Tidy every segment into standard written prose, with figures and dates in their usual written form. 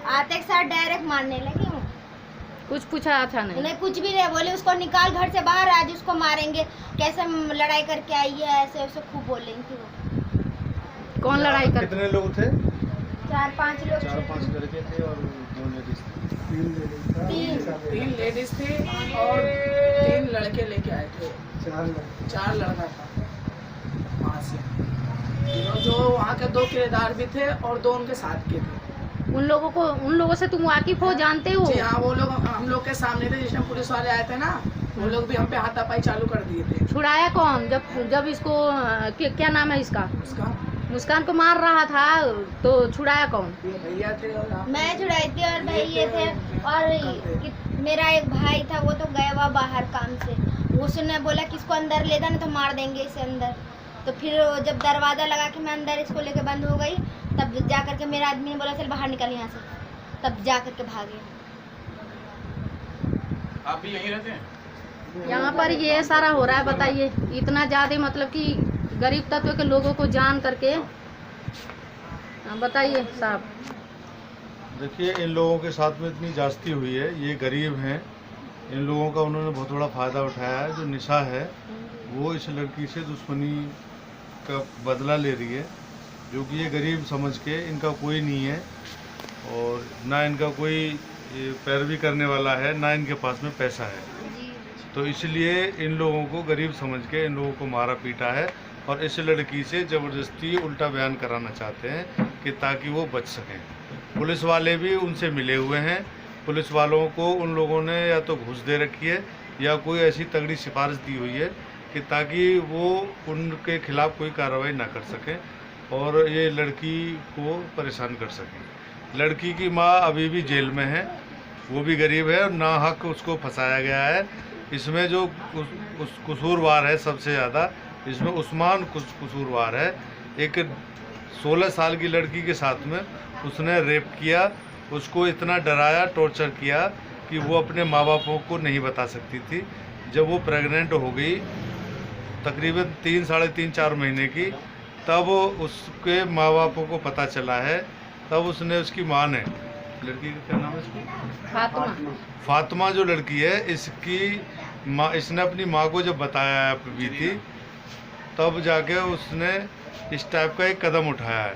आते के साथ डायरेक्ट मारने लगी हूँ। कुछ पूछा था नहीं? नहीं, कुछ भी नहीं बोले। उसको निकाल घर से बाहर, आज उसको मारेंगे, कैसे लड़ाई करके आई है, ऐसे ऐसे खूब बोल रही थी वो। कौन लड़ाई कर? कितने लोग थे? 4-5 लोग। 4-5 लड़के थे और 2 लेडीज थे। 3 लेडीज थी और 3 लड़के लेके आए थे। 4 लड़का था वहाँ से, जो वहाँ के 2 किराएदार भी थे और 2 उनके साथ के थे। उन लोगों से तुम वाकिफ हो, जानते हो? जी हाँ, वो लोग हम लोग के सामने थे। जिसमें पुलिस वाले आए थे ना, वो लोग भी हम पे हाथापाई चालू कर दिए थे। छुड़ाया कौन? जब इसको क्या नाम है इसका? उसका मुस्कान को मार रहा था तो छुड़ाया कौन? ये भैया थे और मैं छुड़ाई थी और भैया थे। और मेरा एक भाई था, वो तो गया हुआ बाहर काम से। उसने बोला कि इसको अंदर ले जाना तो मार देंगे इसे अंदर। तो फिर जब दरवाज़ा लगा के मैं अंदर इसको लेके बंद हो गई, तब जा करके मेरा आदमी ने बोला चल बाहर निकल यहाँ से, तब जा करके भागे। आप भी यहीं रहते हैं? यहाँ पर ये सारा हो रहा है, बताइए। इतना ज़्यादा मतलब कि गरीब तत्व के लोगों को जान करके। बताइए साहब। देखिए, इन लोगों के साथ में इतनी जास्ती हुई है, ये गरीब हैं, इन लोगों का उन्होंने बहुत बड़ा फ़ायदा उठाया है। जो निशा है वो इस लड़की से दुश्मनी का बदला ले रही है, जो कि ये गरीब समझ के, इनका कोई नहीं है और ना इनका कोई पैरवी करने वाला है, ना इनके पास में पैसा है। तो इसलिए इन लोगों को गरीब समझ के इन लोगों को मारा पीटा है और इस लड़की से ज़बरदस्ती उल्टा बयान कराना चाहते हैं कि ताकि वो बच सकें। पुलिस वाले भी उनसे मिले हुए हैं। पुलिस वालों को उन लोगों ने या तो घूस दे रखी है या कोई ऐसी तगड़ी सिफारिश दी हुई है कि ताकि वो उनके खिलाफ़ कोई कार्रवाई ना कर सकें और ये लड़की को परेशान कर सकें। लड़की की माँ अभी भी जेल में है, वो भी गरीब है और नाहक उसको फंसाया गया है। इसमें जो उस कसूरवार है सबसे ज़्यादा, इसमें उस्मान कसूरवार है। एक 16 साल की लड़की के साथ में उसने रेप किया, उसको इतना डराया, टॉर्चर किया कि वो अपने माँ बापों को नहीं बता सकती थी। जब वो प्रेग्नेंट हो गई तकरीबन 3, साढ़े 3, 4 महीने की, तब उसके माँ बापों को पता चला है। तब उसने, उसकी माँ ने, लड़की का क्या नाम है इसको? फातिमा जो लड़की है, इसकी माँ, इसने अपनी माँ को जब बताया भी थी, तब जाके उसने इस टाइप का एक कदम उठाया है।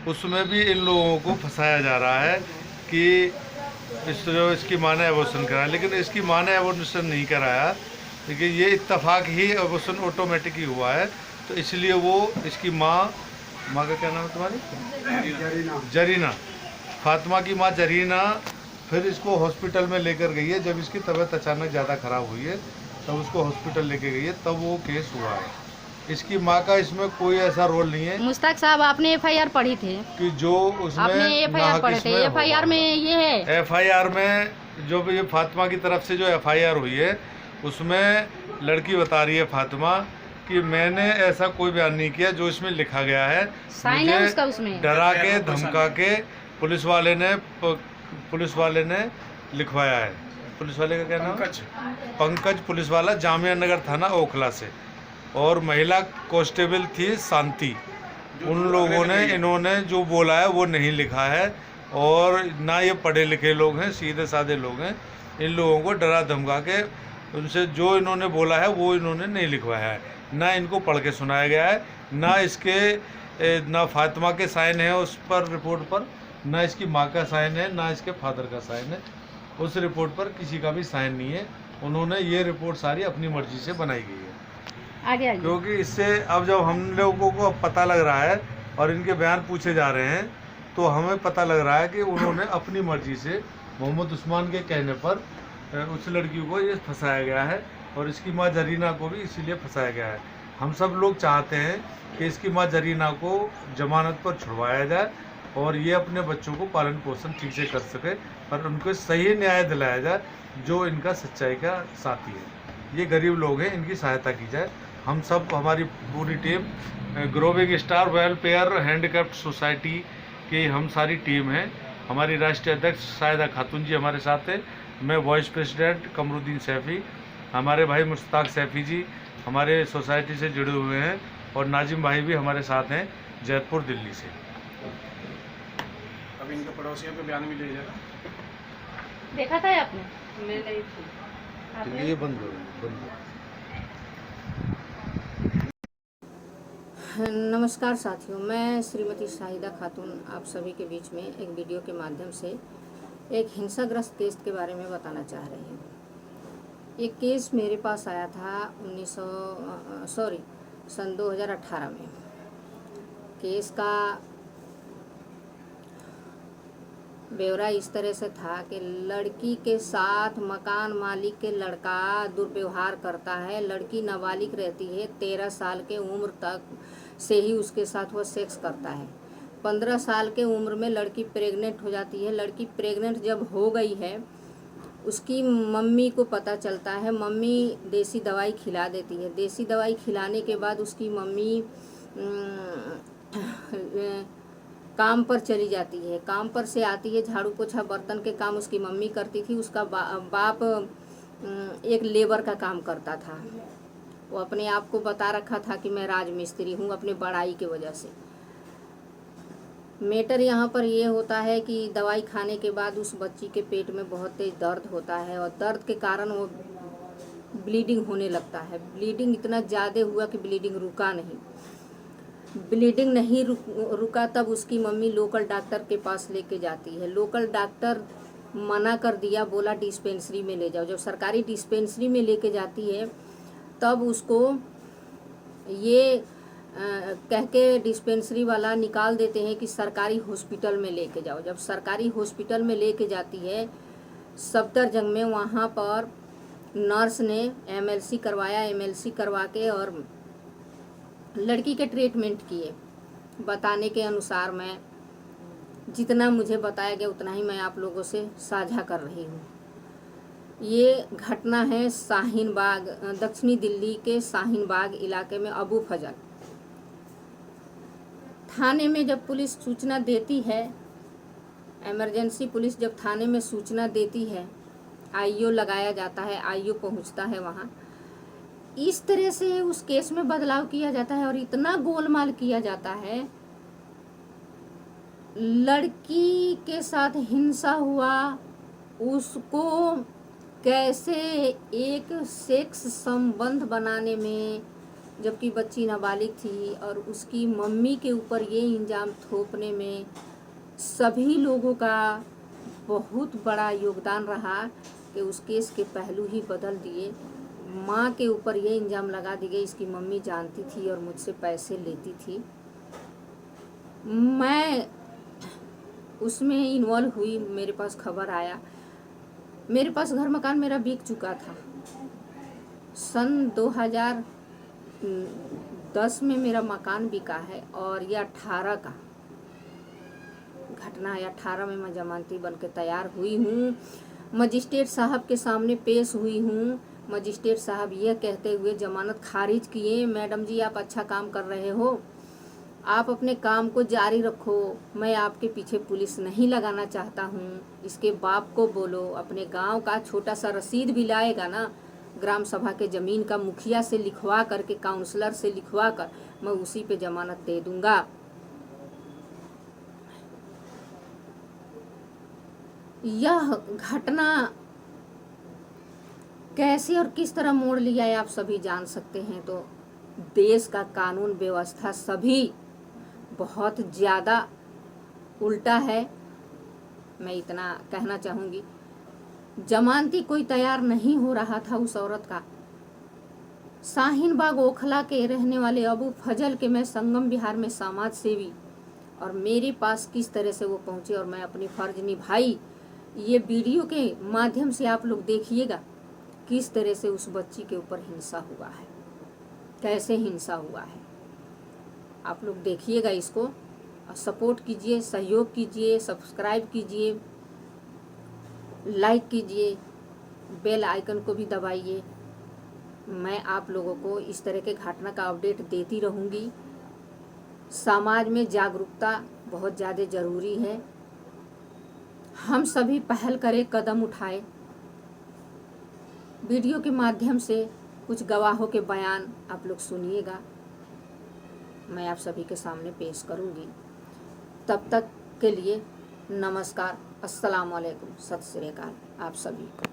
उसमें भी इन लोगों को फंसाया जा रहा है कि जो इसकी माँ ने एबॉर्शन कराया, लेकिन इसकी माँ ने एबॉर्शन नहीं कराया, लेकिन ये इत्तेफाक ही एबॉर्शन ऑटोमेटिक ही हुआ है। तो इसलिए वो, इसकी माँ का क्या नाम है तुम्हारी? जरीना। फातिमा की माँ जरीना फिर इसको हॉस्पिटल में लेकर गई है। जब इसकी तबीयत अचानक ज़्यादा ख़राब हुई है तब उसको हॉस्पिटल लेके गई है, तब वो केस हुआ है। इसकी माँ का इसमें कोई ऐसा रोल नहीं है। मुश्ताक साहब, आपने FIR पढ़ी थी कि जो उसमें आपने FIR पढ़े थे? FIR में ये है, FIR में जो भी फातिमा की तरफ से जो FIR हुई है, उसमें लड़की बता रही है फातिमा कि मैंने ऐसा कोई बयान नहीं किया जो इसमें लिखा गया है। साइन है उसका, उसमें डरा के धमका के पुलिस वाले ने लिखवाया है। पुलिस वाले का क्या नाम? पंकज पुलिस वाला, जामिया नगर थाना ओखला से, और महिला कांस्टेबल थी शांति। उन लोगों ने, इन्होंने जो बोला है वो नहीं लिखा है और ना ये पढ़े लिखे लोग हैं, सीधे साधे लोग हैं। इन लोगों को डरा धमका के उनसे जो इन्होंने बोला है वो इन्होंने नहीं लिखवाया है। ना इनको पढ़ के सुनाया गया है, ना फातिमा के साइन है उस पर रिपोर्ट पर, ना इसकी माँ का साइन है, ना इसके फादर का साइन है। उस रिपोर्ट पर किसी का भी साइन नहीं है। उन्होंने ये रिपोर्ट सारी अपनी मर्जी से बनाई गई है। आगे क्योंकि इससे अब जब हम लोगों को अब पता लग रहा है और इनके बयान पूछे जा रहे हैं, तो हमें पता लग रहा है कि उन्होंने अपनी मर्जी से मोहम्मद उस्मान के कहने पर उस लड़की को ये फंसाया गया है और इसकी माँ जरीना को भी इसीलिए फंसाया गया है। हम सब लोग चाहते हैं कि इसकी माँ जरीना को जमानत पर छुड़वाया जाए और ये अपने बच्चों को पालन पोषण ठीक से कर सके और उनको सही न्याय दिलाया जाए जो इनका सच्चाई का साथी है। ये गरीब लोग हैं, इनकी सहायता की जाए। हम सब, हमारी पूरी team, growing star welfare handicraft society की हम सारी टीम है। हमारी राष्ट्रीय अध्यक्ष साहिदा खातून जी हमारे साथ है, मैं वाइस प्रेसिडेंट कमरुद्दीन सैफ़ी, हमारे भाई मुश्ताक सैफ़ी जी हमारे सोसाइटी से जुड़े हुए हैं और नाजिम भाई भी हमारे साथ हैं जयपुर दिल्ली से। पे इनके पड़ोसियों पे बयान भी लिया जाएगा। देखा था आपने? मैं नहीं थी। तो ये बंद हो बंद हो। नमस्कार साथियों, मैं श्रीमती शाहिदा खातून आप सभी के बीच में एक वीडियो के माध्यम से एक हिंसाग्रस्त केस के बारे में बताना चाह रही हूँ। ये केस मेरे पास आया था सन 2018 में। केस का ब्यौरा इस तरह से था कि लड़की के साथ मकान मालिक के लड़का दुर्व्यवहार करता है। लड़की नाबालिग रहती है, 13 साल के उम्र तक से ही उसके साथ वह सेक्स करता है। 15 साल के उम्र में लड़की प्रेग्नेंट हो जाती है। लड़की प्रेग्नेंट जब हो गई है, उसकी मम्मी को पता चलता है। मम्मी देसी दवाई खिला देती है। देसी दवाई खिलाने के बाद उसकी मम्मी काम पर चली जाती है। काम पर से आती है, झाड़ू पोछा बर्तन के काम उसकी मम्मी करती थी। उसका बाप एक लेबर का काम करता था। वो अपने आप को बता रखा था कि मैं राजमिस्त्री हूँ, अपने बड़ाई की वजह से। मैटर यहाँ पर ये होता है कि दवाई खाने के बाद उस बच्ची के पेट में बहुत तेज दर्द होता है और दर्द के कारण वो ब्लीडिंग होने लगता है। ब्लीडिंग इतना ज़्यादा हुआ कि ब्लीडिंग रुका नहीं। ब्लीडिंग नहीं रुका तब उसकी मम्मी लोकल डॉक्टर के पास लेके जाती है। लोकल डॉक्टर मना कर दिया, बोला डिस्पेंसरी में ले जाओ। जब सरकारी डिस्पेंसरी में लेके जाती है तब उसको ये कह के डिस्पेंसरी वाला निकाल देते हैं कि सरकारी हॉस्पिटल में लेके जाओ। जब सरकारी हॉस्पिटल में लेके जाती है सफदरजंग में, वहाँ पर नर्स ने एमएलसी करवाया। एमएलसी करवा के और लड़की के ट्रीटमेंट किए। बताने के अनुसार मैं जितना मुझे बताया गया उतना ही मैं आप लोगों से साझा कर रही हूँ। ये घटना है शाहीन बाग, दक्षिणी दिल्ली के शाहीन बाग इलाके में अबू फजल थाने में जब पुलिस सूचना देती है, इमरजेंसी पुलिस जब थाने में सूचना देती है, आईओ लगाया जाता है, आईओ पहुंचता है वहाँ। इस तरह से उस केस में बदलाव किया जाता है और इतना गोलमाल किया जाता है। लड़की के साथ हिंसा हुआ, उसको कैसे एक सेक्स संबंध बनाने में, जबकि बच्ची नाबालिग थी, और उसकी मम्मी के ऊपर ये इल्ज़ाम थोपने में सभी लोगों का बहुत बड़ा योगदान रहा कि उस केस के पहलू ही बदल दिए। माँ के ऊपर ये इल्ज़ाम लगा दी गई, इसकी मम्मी जानती थी और मुझसे पैसे लेती थी। मैं उसमें इन्वॉल्व हुई, मेरे पास खबर आया। मेरे पास घर मकान मेरा बिक चुका था। सन 2010 में मेरा मकान बिका है और ये 18 का घटना है। 18 में मैं जमानती बन के तैयार हुई हूँ, मजिस्ट्रेट साहब के सामने पेश हुई हूँ। मजिस्ट्रेट साहब यह कहते हुए जमानत खारिज किए, मैडम जी आप अच्छा काम कर रहे हो, आप अपने काम को जारी रखो, मैं आपके पीछे पुलिस नहीं लगाना चाहता हूँ। इसके बाप को बोलो, अपने गांव का छोटा सा रसीद भी लाएगा ना, ग्राम सभा के ज़मीन का मुखिया से लिखवा करके, काउंसलर से लिखवा कर मैं उसी पे जमानत दे दूंगा। यह घटना कैसे और किस तरह मोड़ लिया है आप सभी जान सकते हैं। तो देश का कानून व्यवस्था सभी बहुत ज़्यादा उल्टा है, मैं इतना कहना चाहूँगी। जमानती कोई तैयार नहीं हो रहा था उस औरत का। शाहीन बाग ओखला के रहने वाले अबू फजल के मैं संगम बिहार में समाज सेवी, और मेरे पास किस तरह से वो पहुँचे और मैं अपनी फर्ज निभाई, ये वीडियो के माध्यम से आप लोग देखिएगा किस तरह से उस बच्ची के ऊपर हिंसा हुआ है, कैसे हिंसा हुआ है। आप लोग देखिएगा इसको और सपोर्ट कीजिए, सहयोग कीजिए, सब्सक्राइब कीजिए, लाइक कीजिए, बेल आइकन को भी दबाइए। मैं आप लोगों को इस तरह के घटना का अपडेट देती रहूँगी। समाज में जागरूकता बहुत ज़्यादा ज़रूरी है। हम सभी पहल करें, कदम उठाएं। वीडियो के माध्यम से कुछ गवाहों के बयान आप लोग सुनिएगा, मैं आप सभी के सामने पेश करूंगी। तब तक के लिए नमस्कार, अस्सलाम वालेकुम, सत श्री अकाल आप सभी को।